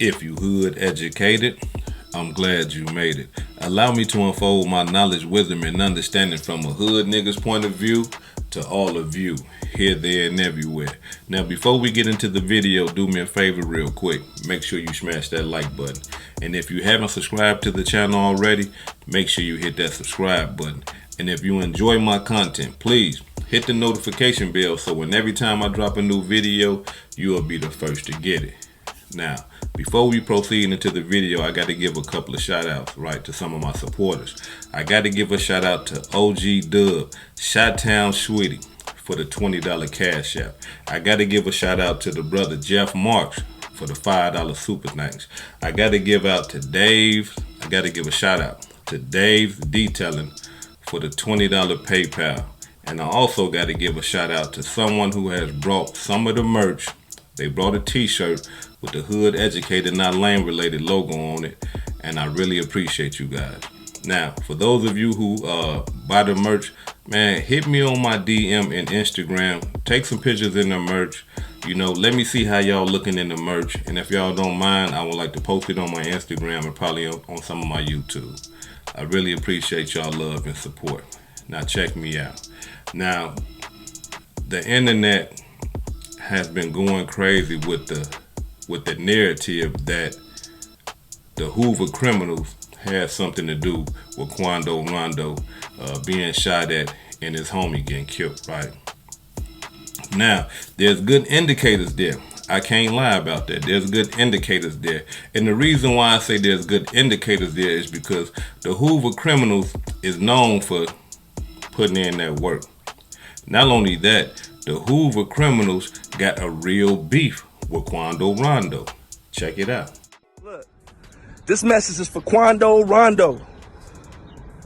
If you hood educated, I'm glad you made it. Allow me to unfold my knowledge, wisdom, and understanding from a hood nigga's point of view to all of you, here, there, and everywhere. Now, before we get into the video, do me a favor real quick. Make sure you smash that like button. And if you haven't subscribed to the channel already, make sure you hit that subscribe button. And if you enjoy my content, please hit the notification bell so when every time I drop a new video, you will be the first to get it. Now, before we proceed into the video, I got to give a couple of shout outs, right, to some of my supporters. I got to give a shout out to OG Dub, Shot-Town Sweetie, for the $20 cash app. I got to give a shout out to the brother Jeff Marks for the $5 super thanks. I got to give out to Dave. I got to give a shout out to Dave's Detailing for the $20 PayPal. And I also got to give a shout out to someone who has brought some of the merch. They brought a t-shirt with the Hood Educated Not Lame Related logo on it, and I really appreciate you guys. Now, for those of you who buy the merch, man, hit me on my DM and Instagram. Take some pictures in the merch. You know, let me see how y'all looking in the merch. And if y'all don't mind, I would like to post it on my Instagram and probably on some of my YouTube. I really appreciate y'all love and support. Now, check me out. Now, the internet has been going crazy with the narrative that the Hoover criminals had something to do with Quando Rondo being shot at and his homie getting killed, right? Now, there's good indicators there. I can't lie about that. There's good indicators there. And the reason why I say there's good indicators there is because the Hoover criminals is known for putting in that work. Not only that, the Hoover criminals got a real beef with Quando Rondo. Check it out. Look, this message is for Quando Rondo.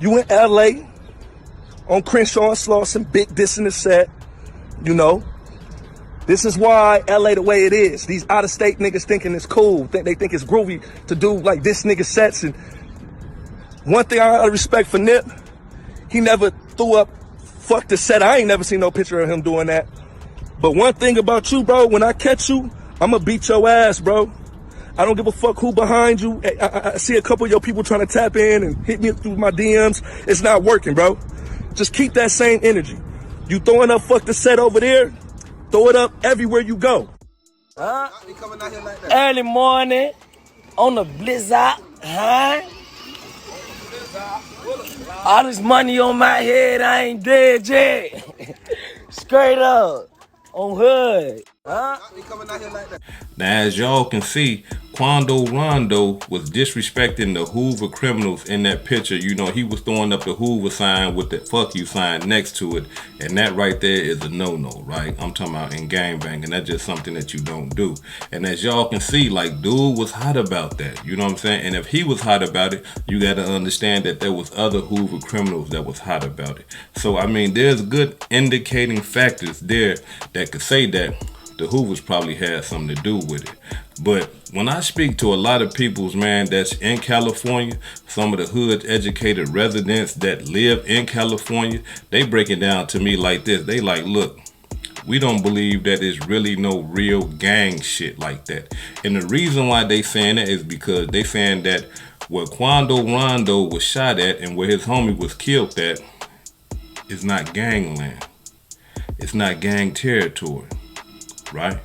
You in LA on Crenshaw and Slauson, big diss in the set. You know, this is why LA the way it is. These out-of-state niggas thinking it's cool. They think it's groovy to do like this nigga sets. And one thing I respect for Nip, he never threw up, fuck the set. I ain't never seen no picture of him doing that. But one thing about you, bro, when I catch you, I'ma beat your ass, bro. I don't give a fuck who behind you. I see a couple of your people trying to tap in and hit me through my DMs. It's not working, bro. Just keep that same energy. You throwing up fuck the set over there, throw it up everywhere you go. Huh? Early morning on the blizzard, huh? All this money on my head, I ain't dead yet. Straight up, on hood. Huh? Now, as y'all can see, Quando Rondo was disrespecting the Hoover criminals in that picture. You know, he was throwing up the Hoover sign with the fuck you sign next to it. And that right there is a no-no, right? I'm talking about in gangbanging. That's just something that you don't do. And as y'all can see, like, dude was hot about that. You know what I'm saying? And if he was hot about it, you got to understand that there was other Hoover criminals that was hot about it. So, I mean, there's good indicating factors there that could say that the Hoovers probably had something to do with it. But when I speak to a lot of peoples, man, that's in California, some of the hood educated residents that live in California, they break it down to me like this. They like, look, we don't believe that it's really no real gang shit like that. And the reason why they saying that is because they saying that where Quando Rondo was shot at and where his homie was killed at is not gangland. It's not gang territory. Right?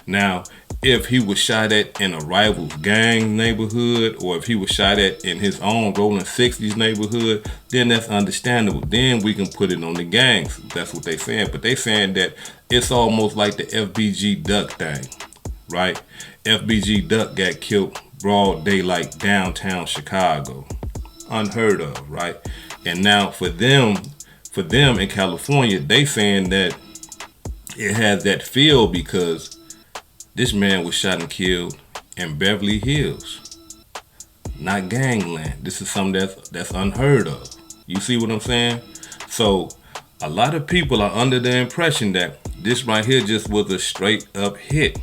Now, if he was shot at in a rival's gang neighborhood, or if he was shot at in his own rolling 60s neighborhood, then that's understandable. Then we can put it on the gangs. That's what they saying. But they saying that it's almost like the FBG Duck thing, right? FBG Duck got killed broad daylight downtown Chicago. Unheard of, right? And now for them in California, they saying that it has that feel because this man was shot and killed in Beverly Hills, not gangland. This is something that's unheard of. You see what I'm saying? So a lot of people are under the impression that this right here just was a straight up hit.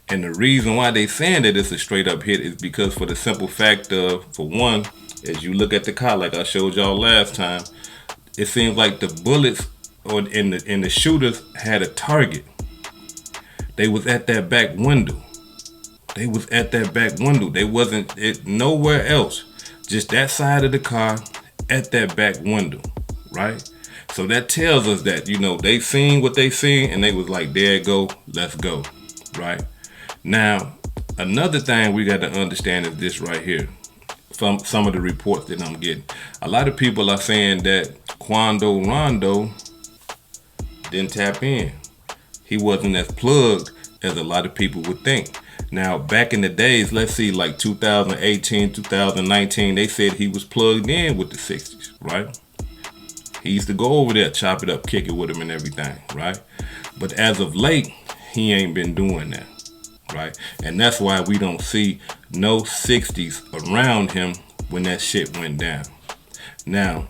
And the reason why they saying that it's a straight up hit is because for the simple fact of, for one, as you look at the car like I showed y'all last time, it seems like the bullets or in the shooters had a target. They was at that back window. They was at that back window. They wasn't nowhere else. Just that side of the car at that back window, right? So that tells us that, they seen what they seen and they was like, there it go, let's go, right? Now, another thing we got to understand is this right here. From some of the reports that I'm getting. A lot of people are saying that Quando Rondo didn't tap in. He wasn't as plugged as a lot of people would think. Now, back in the days, let's see, like 2018, 2019, they said he was plugged in with the 60s, right? He used to go over there, chop it up, kick it with him and everything, right? But as of late, he ain't been doing that, right? And that's why we don't see no 60s around him when that shit went down. Now,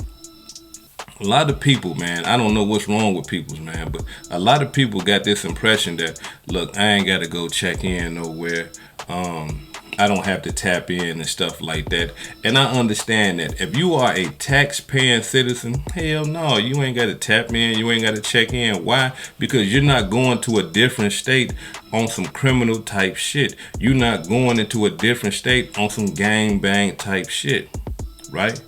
a lot of people, man, I don't know what's wrong with people, man, but a lot of people got this impression that, look, I ain't got to go check in nowhere. I don't have to tap in and stuff like that. And I understand that. If you are a tax-paying citizen, hell no, you ain't got to tap in. You ain't got to check in. Why? Because you're not going to a different state on some criminal type shit. You're not going into a different state on some gangbang type shit, right?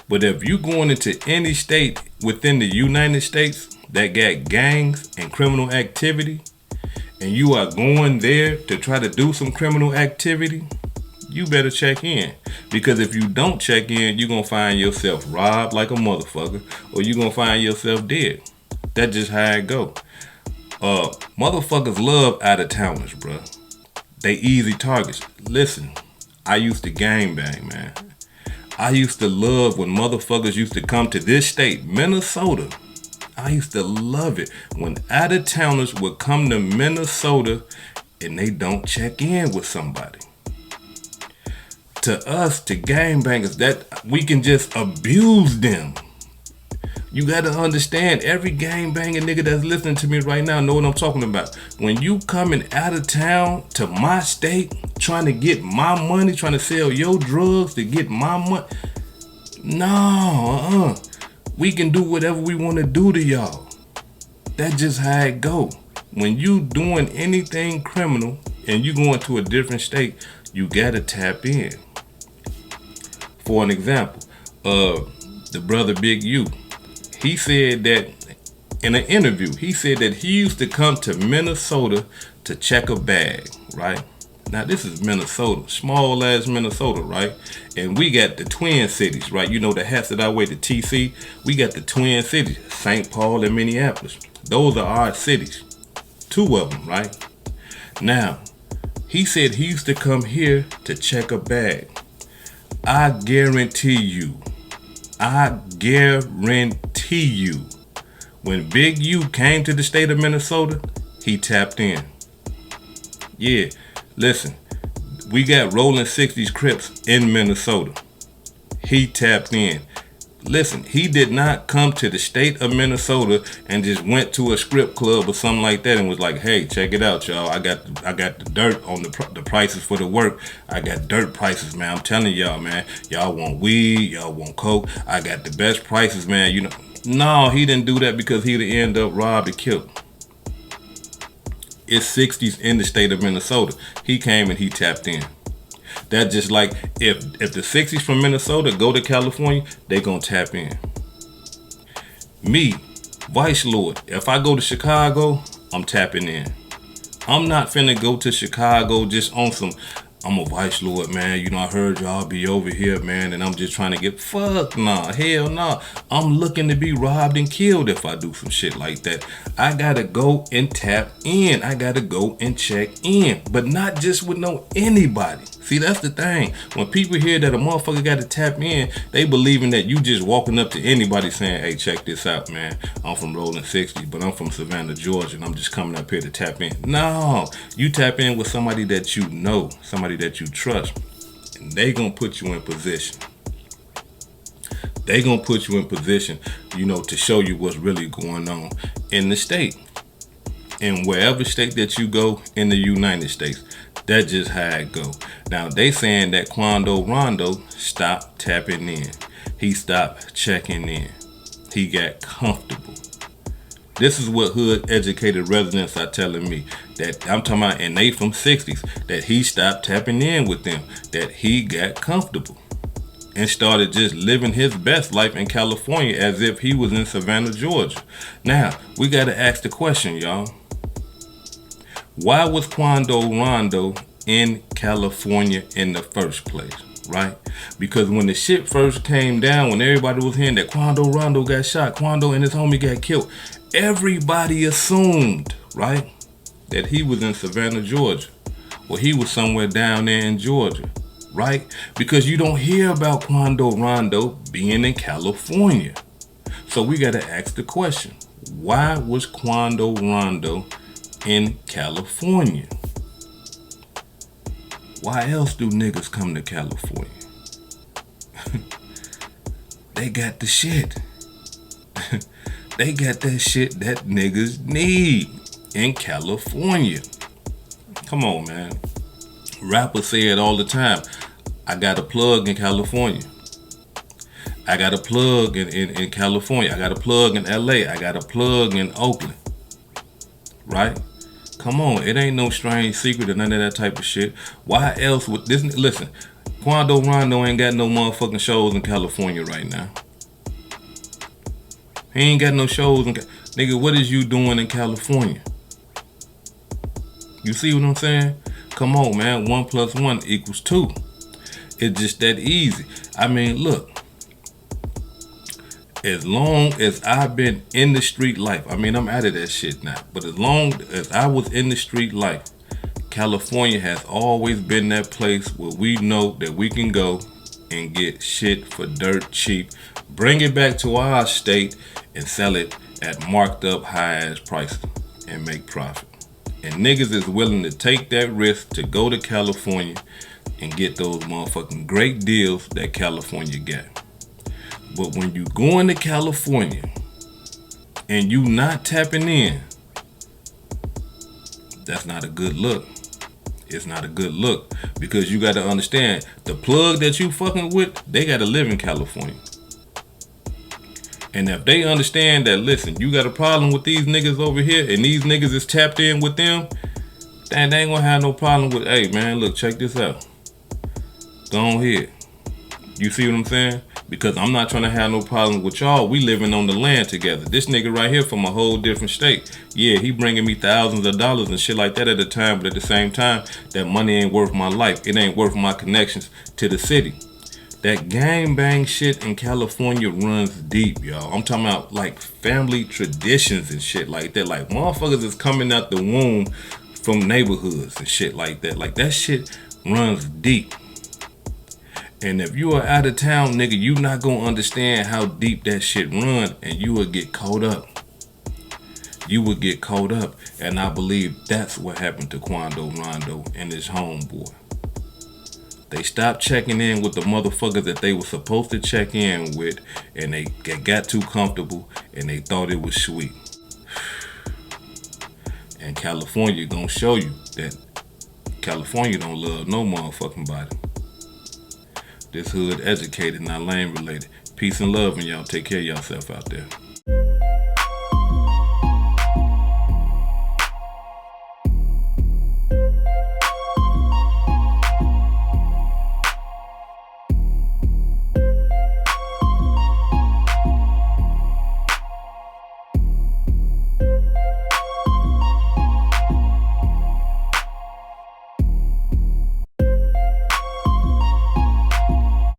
But if you going into any state within the United States that got gangs and criminal activity, and you are going there to try to do some criminal activity, you better check in. Because if you don't check in, you're going to find yourself robbed like a motherfucker, or you're going to find yourself dead. That's just how it go. Motherfuckers love out-of-towners, bruh. They easy targets. Listen, I used to gangbang, man. I used to love when motherfuckers used to come to this state, Minnesota. I used to love it when out-of-towners would come to Minnesota and they don't check in with somebody. To us, to gangbangers, that we can just abuse them. You gotta understand, every gangbanging nigga that's listening to me right now know what I'm talking about. When you coming out of town to my state, trying to get my money, trying to sell your drugs to get my money, no, we can do whatever we want to do to y'all. That's just how it go. When you doing anything criminal and you going to a different state, you gotta tap in. For an example, the brother Big U, he said that in an interview, he said that he used to come to Minnesota to check a bag, right? Now this is Minnesota, small ass Minnesota, right? And we got the twin cities, right? You know the hats that I wear, the TC. We got the twin cities, St. Paul and Minneapolis. Those are our cities, two of them, right? Now, he said he used to come here to check a bag. I guarantee you, when Big U came to the state of Minnesota, he tapped in. Yeah, listen, we got rolling 60s Crips in Minnesota. He tapped in. Listen, he did not come to the state of Minnesota and just went to a strip club or something like that and was like, hey, check it out, y'all. I got the dirt on the prices for the work. I got dirt prices, man. I'm telling y'all, man. Y'all want weed, y'all want coke. I got the best prices, man. You know. No, he didn't do that because he'd end up robbed and killed. It's 60s in the state of Minnesota. He came and he tapped in. That's just like if the 60s from Minnesota go to California, they gonna tap in. Me, Vice Lord, if I go to Chicago, I'm tapping in. I'm not finna go to Chicago just on some, I'm a Vice Lord, man. You know, I heard y'all be over here, man, and I'm just trying to get, fuck nah, hell nah. I'm looking to be robbed and killed if I do some shit like that. I gotta go and tap in. I gotta go and check in, but not just with no anybody. See, that's the thing. When people hear that a motherfucker got to tap in, they believing that you just walking up to anybody saying, hey, check this out, man. I'm from Rolling 60s, but I'm from Savannah, Georgia, and I'm just coming up here to tap in. No, you tap in with somebody that you know, somebody that you trust, and they gonna put you in position. They gonna put you in position, you know, to show you what's really going on in the state. In wherever state that you go in the United States. That's just how it go. Now, they saying that Quando Rondo stopped tapping in. He stopped checking in. He got comfortable. This is what hood educated residents are telling me. that I'm talking about, and they from 60s, that he stopped tapping in with them, that he got comfortable and started just living his best life in California as if he was in Savannah, Georgia. Now, we got to ask the question, y'all. Why was Quando Rondo in California in the first place, right? Because when the shit first came down, when everybody was hearing that Quando Rondo got shot, Quando and his homie got killed, everybody assumed, right, that he was in Savannah, Georgia, or he was somewhere down there in Georgia, right? Because you don't hear about Quando Rondo being in California. So we got to ask the question, why was Quando Rondo in California? Why else do niggas come to California? They got the shit. They got that shit that niggas need in California. Come on, man. Rappers say it all the time. I got a plug in California. I got a plug in California. I got a plug in LA. I got a plug in Oakland. Right? Come on, it ain't no strange secret or none of that type of shit. Why else would this? Listen, Quando Rondo ain't got no motherfucking shows in California right now. He ain't got no shows in nigga. What is you doing in California? You see what I'm saying? Come on, man. 1 + 1 = 2. It's just that easy. I mean, look. As long as I've been in the street life, I mean, I'm out of that shit now. But as long as I was in the street life, California has always been that place where we know that we can go and get shit for dirt cheap, bring it back to our state and sell it at marked up high ass prices and make profit. And niggas is willing to take that risk to go to California and get those motherfucking great deals that California got. But when you go into California and you not tapping in, that's not a good look. It's not a good look, because you got to understand, the plug that you fucking with, they got to live in California. And if they understand that, listen, you got a problem with these niggas over here and these niggas is tapped in with them, then they ain't gonna have no problem with, hey man, look, check this out. Go on here. You see what I'm saying? Because I'm not trying to have no problem with y'all. We living on the land together. This nigga right here from a whole different state. Yeah, he bringing me thousands of dollars and shit like that at the time. But at the same time, that money ain't worth my life. It ain't worth my connections to the city. That gang bang shit in California runs deep, y'all. I'm talking about like family traditions and shit like that. Like motherfuckers is coming out the womb from neighborhoods and shit like that. Like that shit runs deep. And if you are out of town, nigga, you not gonna understand how deep that shit run, and you will get caught up. You will get caught up. And I believe that's what happened to Quando Rondo and his homeboy. They stopped checking in with the motherfuckers that they were supposed to check in with, and they got too comfortable and they thought it was sweet. And California gonna show you that California don't love no motherfucking body. This hood educated, not lane related. Peace and love, and y'all take care of yourself out there.